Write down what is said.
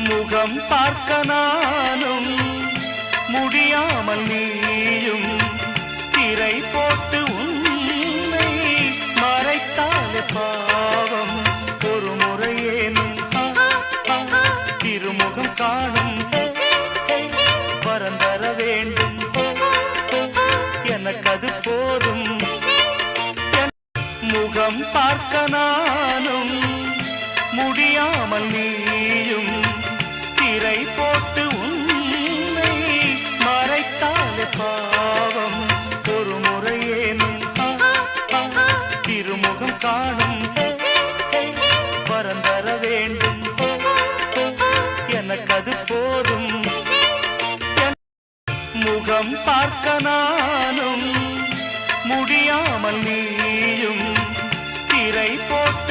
முகம் பார்க்க நானும் முடியாமல் நீயும் திரை போட்டு உன்னை மறைத்தாலே பாவம். ஒரு முறையேனும் திருமுகம் காணும் வரம் தர வேண்டும், எனக்கு அது போதும். முகம் பார்க்க நானும் முடியாமல் நீயும் திரை போட்டு உன்னை மறைத்தாலே பாவம். ஒரு முறையேனும் திருமுகம் காணும் வரம் தர வேண்டும், எனக்கு அது போதும். முகம் பார்க்க நானும் முடியாமல் நீயும் திரை போட்டு